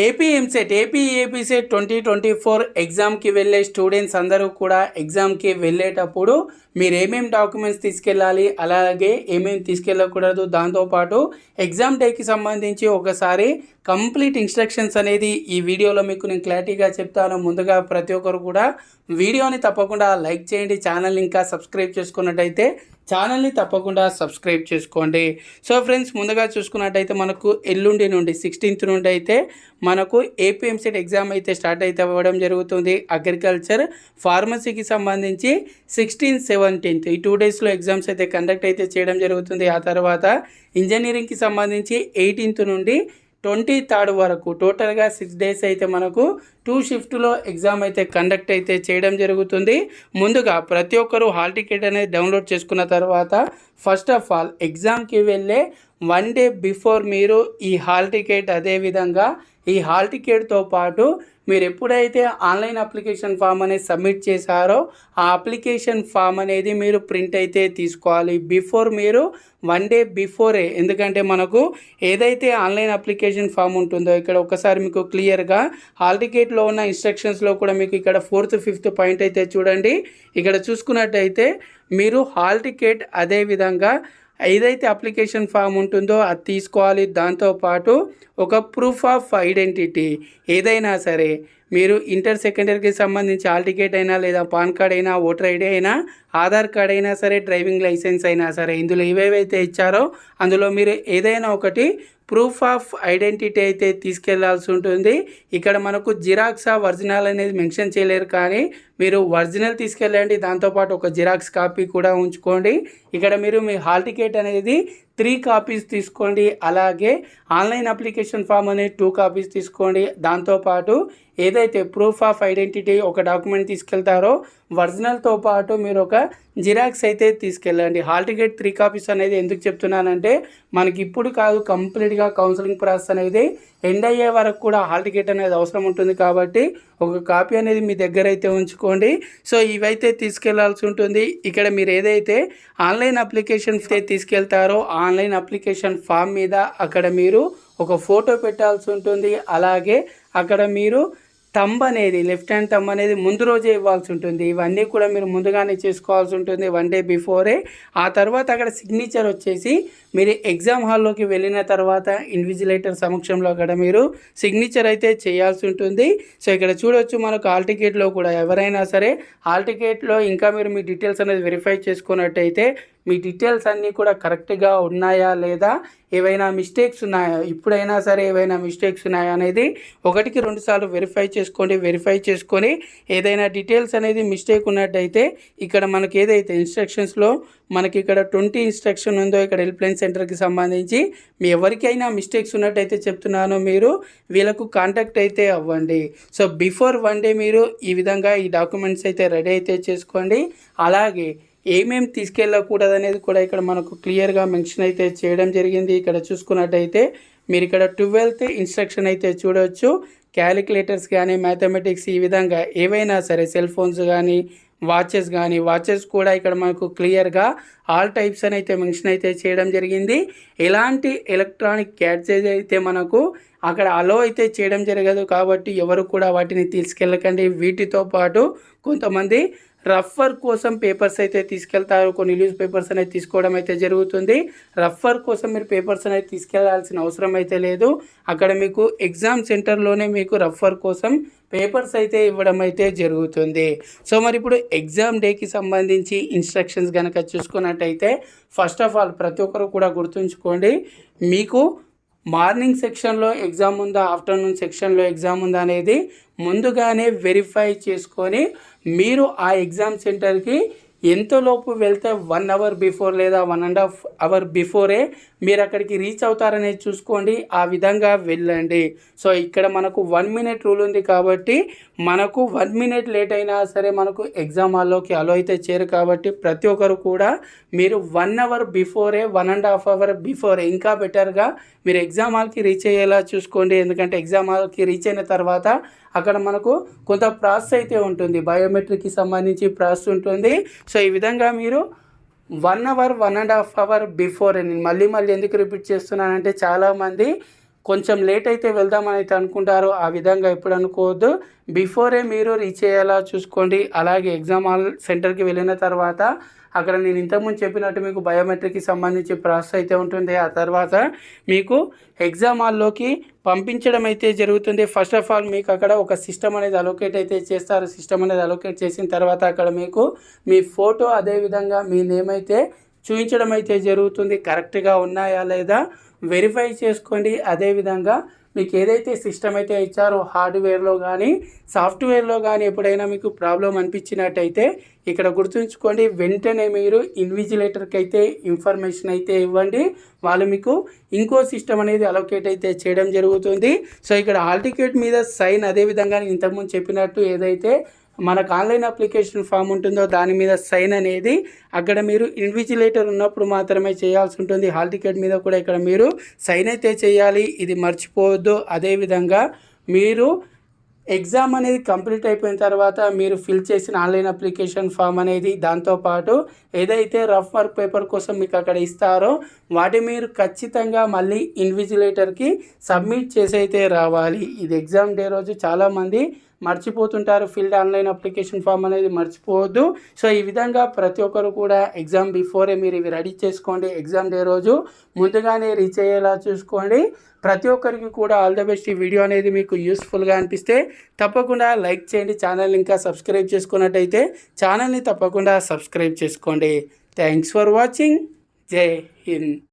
AP APSET 2024 ఎగ్జామ్కి వెళ్ళే students అందరూ కూడా ఎగ్జామ్కి వెళ్ళేటప్పుడు మీరు ఏమేమి డాక్యుమెంట్స్ తీసుకెళ్ళాలి, అలాగే ఏమేమి తీసుకెళ్ళకూడదు, దాంతోపాటు ఎగ్జామ్ డేకి సంబంధించి ఒకసారి కంప్లీట్ ఇన్స్ట్రక్షన్స్ అనేది ఈ వీడియోలో మీకు నేను క్లారిటీగా చెప్తాను. ముందుగా ప్రతి ఒక్కరు కూడా వీడియోని తప్పకుండా లైక్ చేయండి. ఛానల్ని ఇంకా సబ్స్క్రైబ్ చేసుకున్నట్టయితే ఛానల్ని తప్పకుండా సబ్స్క్రైబ్ చేసుకోండి. సో ఫ్రెండ్స్, ముందుగా చూసుకున్నట్టయితే మనకు ఎల్లుండి నుండి 16th నుండి అయితే మనకు ఏపీఎంసెట్ ఎగ్జామ్ అయితే స్టార్ట్ అయితే అవ్వడం జరుగుతుంది. అగ్రికల్చర్, ఫార్మసీకి సంబంధించి 16, 17 ఈ 2 డేస్లో ఎగ్జామ్స్ అయితే కండక్ట్ అయితే చేయడం జరుగుతుంది. ఆ తర్వాత ఇంజనీరింగ్కి సంబంధించి 18th నుండి 23rd వరకు టోటల్గా 6 డేస్ అయితే మనకు 2 షిఫ్ట్లో ఎగ్జామ్ అయితే కండక్ట్ అయితే చేయడం జరుగుతుంది. ముందుగా ప్రతి ఒక్కరూ హాల్ టికెట్ అనేది డౌన్లోడ్ చేసుకున్న తర్వాత ఫస్ట్ ఆఫ్ ఆల్ ఎగ్జామ్కి వెళ్ళే 1 డే బిఫోర్ మీరు ఈ హాల్ టికెట్, అదేవిధంగా ఈ హాల్ టికెట్తో పాటు మీరు ఎప్పుడైతే ఆన్లైన్ అప్లికేషన్ ఫామ్ అనేది సబ్మిట్ చేశారో ఆ అప్లికేషన్ ఫామ్ అనేది మీరు ప్రింట్ అయితే తీసుకోవాలి బిఫోర్ మీరు 1 డే బిఫోరే. ఎందుకంటే మనకు ఏదైతే ఆన్లైన్ అప్లికేషన్ ఫామ్ ఉంటుందో ఇక్కడ ఒకసారి మీకు క్లియర్గా హాల్ టికెట్లో ఉన్న ఇన్స్ట్రక్షన్స్లో కూడా మీకు ఇక్కడ 4th, 5th పాయింట్ అయితే చూడండి. ఇక్కడ చూసుకున్నట్టయితే మీరు హాల్ టికెట్, అదేవిధంగా ఏదైతే అప్లికేషన్ ఫామ్ ఉంటుందో అది తీసుకోవాలి. దాంతోపాటు ఒక ప్రూఫ్ ఆఫ్ ఐడెంటిటీ ఏదైనా సరే, మీరు ఇంటర్ సెకండరీకి సంబంధించి హాల్ టికెట్ అయినా, లేదా పాన్ కార్డ్ అయినా, ఓటర్ ఐడి అయినా, ఆధార్ కార్డ్ అయినా సరే, డ్రైవింగ్ లైసెన్స్ అయినా సరే, ఇందులో ఏవేవైతే ఇచ్చారో అందులో మీరు ఏదైనా ఒకటి ప్రూఫ్ ఆఫ్ ఐడెంటిటీ అయితే తీసుకెళ్లాల్సి ఉంటుంది. ఇక్కడ మనకు జిరాక్స్ ఒరిజినల్ అనేది మెన్షన్ చేయలేరు, కానీ మీరు ఒరిజినల్ తీసుకెళ్ళండి. దాంతోపాటు ఒక జిరాక్స్ కాపీ కూడా ఉంచుకోండి. ఇక్కడ మీరు మీ హాల్ టికెట్ అనేది 3 కాపీస్ తీసుకోండి. అలాగే ఆన్లైన్ అప్లికేషన్ ఫామ్ అనేది 2 కాపీస్ తీసుకోండి. దాంతోపాటు ఏదైతే ప్రూఫ్ ఆఫ్ ఐడెంటిటీ ఒక డాక్యుమెంట్ తీసుకెళ్తారో ఒరిజినల్తో పాటు మీరు ఒక జిరాక్స్ అయితే తీసుకెళ్ళండి. హాల్ టికెట్ 3 కాపీస్ అనేది ఎందుకు చెప్తున్నానంటే మనకి ఇప్పుడు కాదు, కంప్లీట్గా కౌన్సిలింగ్ ప్రాసెస్ అనేది ఎండ్ అయ్యే వరకు కూడా హాల్ టికెట్ అనేది అవసరం ఉంటుంది. కాబట్టి ఒక కాపీ అనేది మీ దగ్గర అయితే ఉంచుకోండి. సో ఇవైతే తీసుకెళ్లాల్సి ఉంటుంది. ఇక్కడ మీరు ఏదైతే ఆన్లైన్ అప్లికేషన్ తీసుకెళ్తారో ఆన్లైన్ అప్లికేషన్ ఫామ్ మీద అక్కడ మీరు ఒక ఫోటో పెట్టాల్సి ఉంటుంది. అలాగే అక్కడ మీరు థంబ్ అనేది, లెఫ్ట్ హ్యాండ్ థంబ్ అనేది ముందు రోజే ఇవ్వాల్సి ఉంటుంది. ఇవన్నీ కూడా మీరు ముందుగానే చేసుకోవాల్సి ఉంటుంది 1 డే బిఫోరే. ఆ తర్వాత అక్కడ సిగ్నేచర్ వచ్చేసి మీరు ఎగ్జామ్ హాల్లోకి వెళ్ళిన తర్వాత ఇన్విజిలేటర్ సమక్షంలో అక్కడ మీరు సిగ్నేచర్ అయితే చేయాల్సి ఉంటుంది. సో ఇక్కడ చూడొచ్చు మనకు హాల్ టికెట్లో కూడా ఎవరైనా సరే హాల్ టికెట్లో ఇంకా మీరు మీ డీటెయిల్స్ అనేది వెరిఫై చేసుకున్నట్టయితే మీ డీటెయిల్స్ అన్నీ కూడా కరెక్ట్గా ఉన్నాయా, లేదా ఏవైనా మిస్టేక్స్ ఉన్నాయా, ఇప్పుడైనా సరే ఏవైనా మిస్టేక్స్ ఉన్నాయా అనేది 1కి 2 సార్లు వెరిఫై చేసుకోండి. వెరిఫై చేసుకొని ఏదైనా డీటెయిల్స్ అనేది మిస్టేక్ ఉన్నట్టయితే ఇక్కడ మనకి ఏదైతే ఇన్స్ట్రక్షన్స్లో మనకి ఇక్కడ 20 ఇన్స్ట్రక్షన్ ఉందో ఇక్కడ హెల్ప్లైన్ సెంటర్కి సంబంధించి మీ ఎవరికైనా మిస్టేక్స్ ఉన్నట్టయితే చెప్తున్నాను, మీరు వీళ్ళకు కాంటాక్ట్ అయితే అవ్వండి. సో బిఫోర్ 1 డే మీరు ఈ విధంగా ఈ డాక్యుమెంట్స్ అయితే రెడీ అయితే చేసుకోండి. అలాగే ఏమేమి తీసుకెళ్ళకూడదు అనేది కూడా ఇక్కడ మనకు క్లియర్గా మెన్షన్ అయితే చేయడం జరిగింది. ఇక్కడ చూసుకున్నట్టయితే మీరు ఇక్కడ 12th ఇన్స్ట్రక్షన్ అయితే చూడవచ్చు. క్యాలిక్యులేటర్స్ కానీ, మ్యాథమెటిక్స్, ఈ విధంగా ఏవైనా సరే సెల్ ఫోన్స్ కానీ, వాచెస్ కూడా ఇక్కడ మనకు క్లియర్గా ఆల్ టైప్స్ అని అయితే మెన్షన్ అయితే చేయడం జరిగింది. ఎలాంటి ఎలక్ట్రానిక్ గ్యాడ్జెట్స్ అయితే మనకు అక్కడ అలో అయితే చేయడం జరగదు. కాబట్టి ఎవరు కూడా వాటిని తీసుకెళ్ళకండి. వీటితో పాటు కొంతమంది రఫర్ కోసం పేపర్స్ అయితే తీసుకెళ్తారు. కొన్ని న్యూస్ పేపర్స్ అనేది తీసుకోవడం అయితే జరుగుతుంది. రఫర్ కోసం మీరు పేపర్స్ అనేది తీసుకెళ్లాల్సిన అవసరం అయితే లేదు. అక్కడ మీకు ఎగ్జామ్ సెంటర్లోనే మీకు రఫర్ కోసం పేపర్స్ అయితే ఇవ్వడం అయితే జరుగుతుంది. సో మరి ఇప్పుడు ఎగ్జామ్ డేకి సంబంధించి ఇన్స్ట్రక్షన్స్ కనుక చూసుకున్నట్టయితే ఫస్ట్ ఆఫ్ ఆల్ ప్రతి ఒక్కరు కూడా గుర్తుంచుకోండి, మీకు మార్నింగ్ సెక్షన్లో ఎగ్జామ్ ఉందా, ఆఫ్టర్నూన్ సెక్షన్లో ఎగ్జామ్ ఉందా అనేది ముందుగానే వెరిఫై చేసుకొని మీరు ఆ ఎగ్జామ్ సెంటర్కి ఎంతలోపు వెళ్తే 1 అవర్ బిఫోర్ లేదా 1.5 అవర్ బిఫోరే మీరు అక్కడికి రీచ్ అవుతారనేది చూసుకోండి. ఆ విధంగా వెళ్ళండి. సో ఇక్కడ మనకు 1 మినిట్ రూల్ ఉంది కాబట్టి మనకు 1 మినిట్ లేట్ అయినా సరే మనకు ఎగ్జామ్ హాల్లోకి అలో అయితే చేరు. కాబట్టి ప్రతి ఒక్కరు కూడా మీరు 1 అవర్ బిఫోరే, 1.5 అవర్ బిఫోరే ఇంకా బెటర్గా మీరు ఎగ్జామ్ హాల్కి రీచ్ అయ్యేలా చూసుకోండి. ఎందుకంటే ఎగ్జామ్ హాల్కి రీచ్ అయిన తర్వాత అక్కడ మనకు కొంత ప్రాసెస్ అయితే ఉంటుంది, బయోమెట్రిక్కి సంబంధించి ప్రాసెస్ ఉంటుంది. సో ఈ విధంగా మీరు 1 అవర్, 1.5 అవర్ బిఫోర్, నేను మళ్ళీ ఎందుకు రిపీట్ చేస్తున్నానంటే చాలామంది కొంచెం లేట్ అయితే వెళ్దామని అయితే అనుకుంటారో ఆ విధంగా ఎప్పుడు అనుకోవద్దు. బిఫోరే మీరు రీచ్ అయ్యేలా చూసుకోండి. అలాగే ఎగ్జామ్ హాల్ సెంటర్కి వెళ్ళిన తర్వాత అక్కడ నేను ఇంతకుముందు చెప్పినట్టు మీకు బయోమెట్రిక్కి సంబంధించి ప్రాసెస్ అయితే ఉంటుంది. ఆ తర్వాత మీకు ఎగ్జామ్ హాల్లోకి పంపించడం అయితే జరుగుతుంది. ఫస్ట్ ఆఫ్ ఆల్ మీకు అక్కడ ఒక సిస్టమ్ అనేది అలొకేట్ అయితే చేస్తారు. సిస్టమ్ అనేది అలొకేట్ చేసిన తర్వాత అక్కడ మీకు మీ ఫోటో అదేవిధంగా మీ నేమ్ అయితే చూపించడం అయితే జరుగుతుంది. కరెక్ట్గా ఉన్నాయా లేదా వెరిఫై చేసుకోండి. అదేవిధంగా మీకు ఏదైతే సిస్టమ్ అయితే ఇచ్చారో హార్డ్వేర్లో కానీ సాఫ్ట్వేర్లో కానీ ఎప్పుడైనా మీకు ప్రాబ్లం అనిపించినట్టయితే ఇక్కడ గుర్తుంచుకోండి, వెంటనే మీరు ఇన్విజిలేటర్కి అయితే ఇన్ఫర్మేషన్ అయితే ఇవ్వండి. వాళ్ళు మీకు ఇంకో సిస్టమ్ అనేది అలొకేట్ అయితే చేయడం జరుగుతుంది. సో ఇక్కడ హాల్ టికెట్ మీద సైన్, అదేవిధంగా ఇంతకుముందు చెప్పినట్టు ఏదైతే మనకు ఆన్లైన్ అప్లికేషన్ ఫామ్ ఉంటుందో దాని మీద సైన్ అనేది అక్కడ మీరు ఇన్విజిలేటర్ ఉన్నప్పుడు మాత్రమే చేయాల్సి ఉంటుంది. హాల్ టికెట్ మీద కూడా ఇక్కడ మీరు సైన్ అయితే చేయాలి, ఇది మర్చిపోవద్దు. అదేవిధంగా మీరు ఎగ్జామ్ అనేది కంప్లీట్ అయిపోయిన తర్వాత మీరు ఫిల్ చేసిన ఆన్లైన్ అప్లికేషన్ ఫామ్ అనేది దాంతోపాటు ఏదైతే రఫ్ వర్క్ పేపర్ కోసం మీకు అక్కడ ఇస్తారో వాటి మీరు ఖచ్చితంగా మళ్ళీ ఇన్విజిలేటర్కి సబ్మిట్ చేసి అయితే రావాలి. ఇది ఎగ్జామ్ డే రోజు చాలామంది మర్చిపోతుంటారు, ఫిల్డ్ ఆన్లైన్ అప్లికేషన్ ఫామ్ అనేది మర్చిపోవద్దు. సో ఈ విధంగా ప్రతి ఒక్కరు కూడా ఎగ్జామ్ బిఫోరే మీరు ఇవి రెడీ చేసుకోండి. ఎగ్జామ్ డే రోజు ముందుగానే రీచ్ అయ్యేలా చూసుకోండి. ప్రతి ఒక్కరికి కూడా ఆల్ ద బెస్ట్. ఈ వీడియో అనేది మీకు యూస్ఫుల్గా అనిపిస్తే తప్పకుండా లైక్ చేయండి. ఛానల్ ఇంకా సబ్స్క్రైబ్ చేసుకున్నట్టయితే ఛానల్ని తప్పకుండా సబ్స్క్రైబ్ చేసుకోండి. Thanks for watching. జై హింద్.